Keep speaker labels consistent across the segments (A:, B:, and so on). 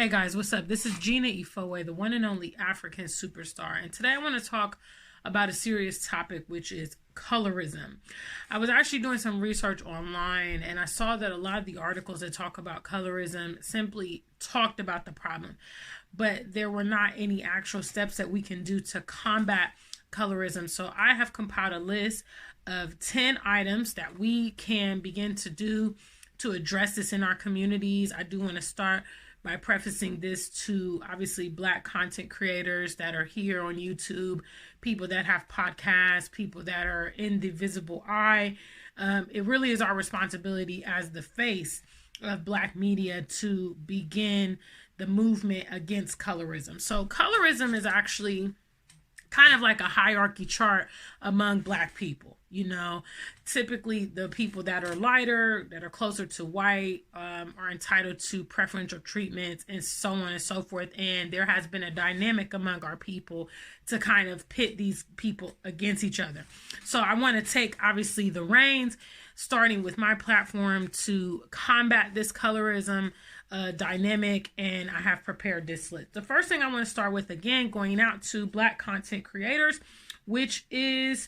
A: Hey guys, what's up? This is Gina Ifowe, the one and only African superstar. And today I want to talk about a serious topic, which is colorism. I was actually doing some research online and I saw that a lot of the articles that talk about colorism simply talked about the problem, but there were not any actual steps that we can do to combat colorism. So I have compiled a list of 10 items that we can begin to do to address this in our communities. I do want to start by prefacing this to obviously Black content creators that are here on YouTube, people that have podcasts, people that are in the visible eye. It really is our responsibility as the face of Black media to begin the movement against colorism. So colorism is actually kind of like a hierarchy chart among Black people. You know, typically the people that are lighter, that are closer to white, are entitled to preferential treatments and so on and so forth. And there has been a dynamic among our people to kind of pit these people against each other. So I want to take obviously the reins, starting with my platform to combat this colorism dynamic, and I have prepared this list. The first thing I want to start with, again, going out to Black content creators, which is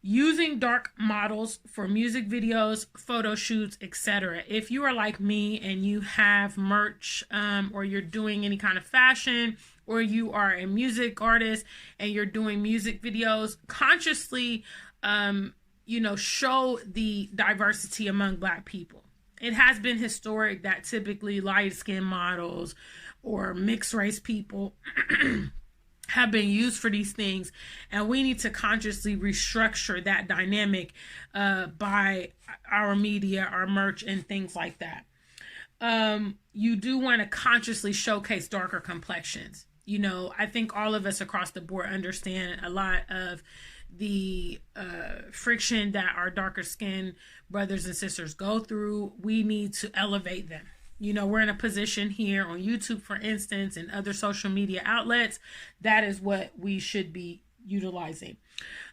A: using dark models for music videos, photo shoots, etc. If you are like me and you have merch or you're doing any kind of fashion, or you are a music artist and you're doing music videos, consciously, show the diversity among Black people. It has been historic that typically light-skinned models or mixed race people have been used for these things, and we need to consciously restructure that dynamic by our media, our merch, and things like that. You do want to consciously showcase darker complexions. You know, I think all of us across the board understand a lot of the friction that our darker skinned brothers and sisters go through. We need to elevate them. You know, we're in a position here on YouTube, for instance, and other social media outlets. That is what we should be utilizing.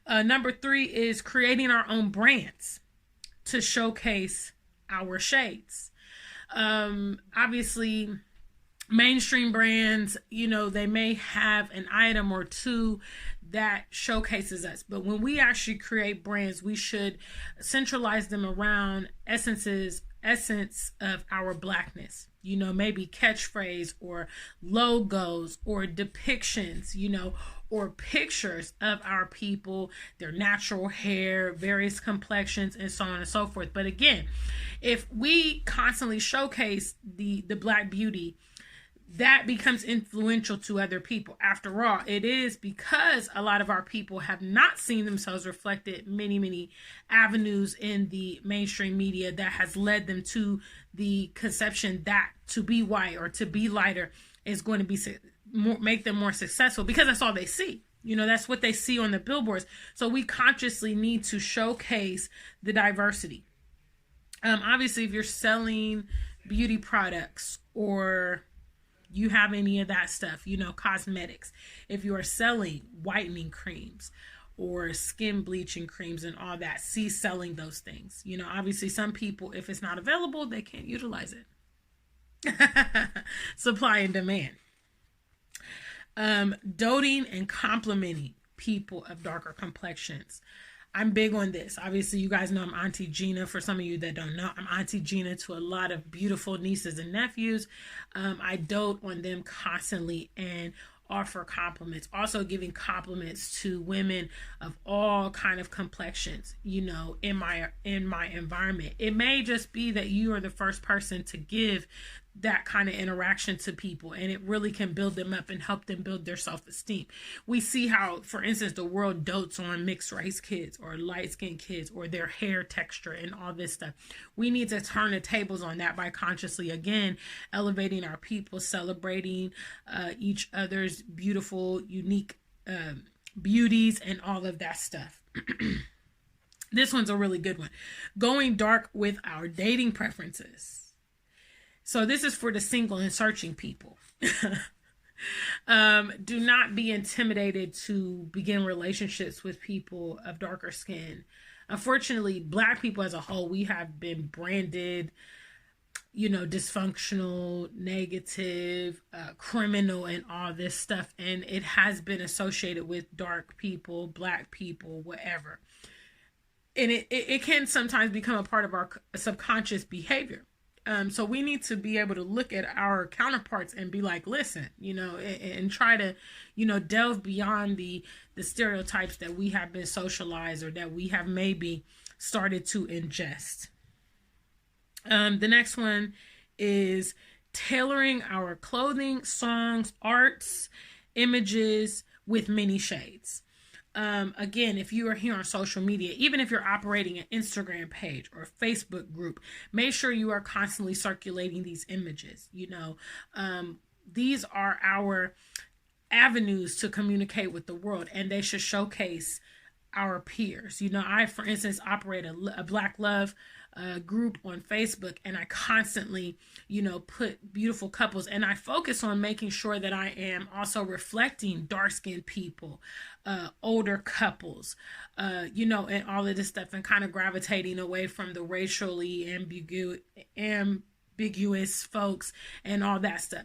A: Number 3 is creating our own brands to showcase our shades. Obviously, mainstream brands, you know, they may have an item or two that showcases us, but when we actually create brands, we should centralize them around essence of our Blackness. You know, maybe catchphrase or logos or depictions, you know, or pictures of our people, their natural hair, various complexions, and so on and so forth. But again, if we constantly showcase the Black beauty, that becomes influential to other people. After all, it is because a lot of our people have not seen themselves reflected many avenues in the mainstream media that has led them to the conception that to be white or to be lighter is going to make them more successful, because that's all they see. You know, that's what they see on the billboards. So we consciously need to showcase the diversity. Obviously, if you're selling beauty products or you have any of that stuff, you know, cosmetics, if you are selling whitening creams or skin bleaching creams and all that, cease selling those things. You know, obviously some people, if it's not available, they can't utilize it. Supply and demand. Doting and complimenting people of darker complexions. I'm big on this. Obviously, you guys know I'm Auntie Gina. For some of you that don't know, I'm Auntie Gina to a lot of beautiful nieces and nephews. I dote on them constantly and offer compliments. Also giving compliments to women of all kind of complexions, you know, in my environment. It may just be that you are the first person to give that kind of interaction to people, and it really can build them up and help them build their self-esteem. We see how, for instance, the world dotes on mixed race kids or light-skinned kids or their hair texture and all this stuff. We need to turn the tables on that by consciously, again, elevating our people, celebrating each other's beautiful, unique beauties and all of that stuff. This one's a really good one. Going dark with our dating preferences. So this is for the single and searching people. Do not be intimidated to begin relationships with people of darker skin. Unfortunately, Black people as a whole, we have been branded dysfunctional, negative, criminal, and all this stuff. And it has been associated with dark people, black people, whatever. And it can sometimes become a part of our subconscious behavior. So we need to be able to look at our counterparts and be like, listen, and try to, delve beyond the stereotypes that we have been socialized or that we have maybe started to ingest. The next one is tailoring our clothing, songs, arts, images with many shades. Again, if you are here on social media, even if you're operating an Instagram page or a Facebook group, make sure you are constantly circulating these images. These are our avenues to communicate with the world, and they should showcase our peers. I, for instance, operate a Black Love group on Facebook, and I constantly, put beautiful couples, and I focus on making sure that I am also reflecting dark-skinned people, older couples, and all of this stuff, and kind of gravitating away from the racially ambiguous folks and all that stuff,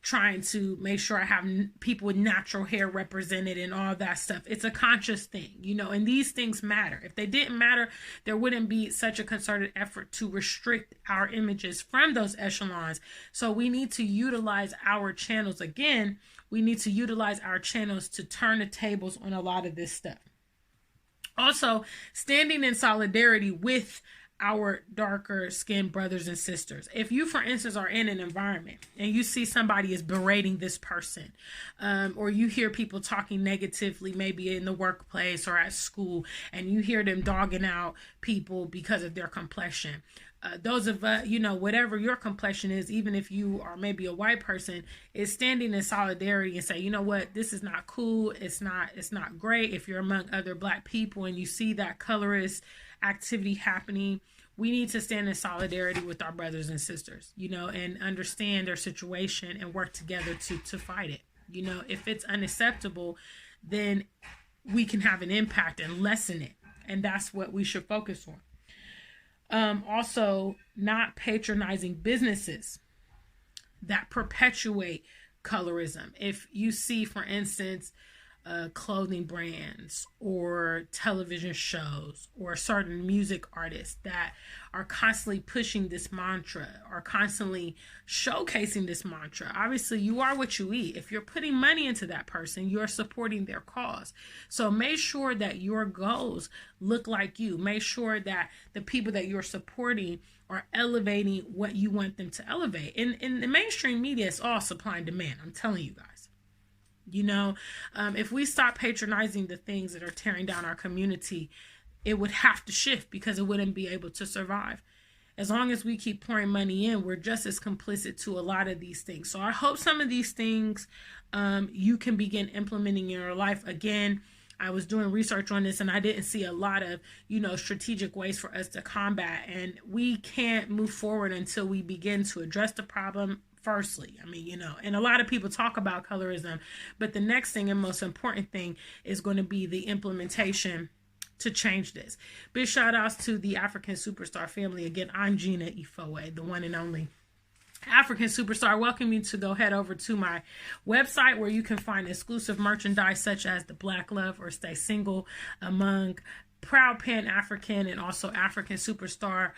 A: trying to make sure I have people with natural hair represented and all that stuff. It's a conscious thing, and these things matter. If they didn't matter, there wouldn't be such a concerted effort to restrict our images from those echelons. So we need to utilize our channels. Again, we need to utilize our channels to turn the tables on a lot of this stuff. Also, standing in solidarity with our darker skinned brothers and sisters. If you, for instance, are in an environment and you see somebody is berating this person, or you hear people talking negatively, maybe in the workplace or at school, and you hear them dogging out people because of their complexion. Those of us, whatever your complexion is, even if you are maybe a white person, is standing in solidarity and say, you know what, this is not cool. It's not great. If you're among other Black people and you see that colorist activity happening, we need to stand in solidarity with our brothers and sisters, and understand their situation and work together to fight it. If it's unacceptable, then we can have an impact and lessen it. And that's what we should focus on. Also, not patronizing businesses that perpetuate colorism. If you see, for instance, clothing brands or television shows or certain music artists that are constantly pushing this mantra or constantly showcasing this mantra, obviously you are what you eat. If you're putting money into that person, you're supporting their cause. So make sure that your goals look like you. Make sure that the people that you're supporting are elevating what you want them to elevate. In the mainstream media, it's all supply and demand. I'm telling you guys. If we stop patronizing the things that are tearing down our community, it would have to shift because it wouldn't be able to survive. As long as we keep pouring money in, we're just as complicit to a lot of these things. So I hope some of these things you can begin implementing in your life. Again, I was doing research on this and I didn't see a lot of, strategic ways for us to combat. And we can't move forward until we begin to address the problem firstly. And a lot of people talk about colorism, but the next thing and most important thing is going to be the implementation to change this. Big shout outs to the African Superstar family. Again, I'm Gina Ifoe, the one and only African Superstar. Welcome you to go head over to my website where you can find exclusive merchandise such as the Black Love or Stay Single Among Proud Pan-African and also African Superstar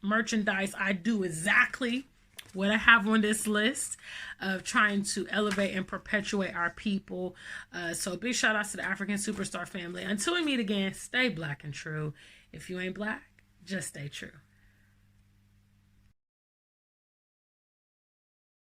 A: merchandise. I do exactly what I have on this list of trying to elevate and perpetuate our people. So big shout out to the African Superstar family. Until we meet again, stay Black and true. If you ain't Black, just stay true.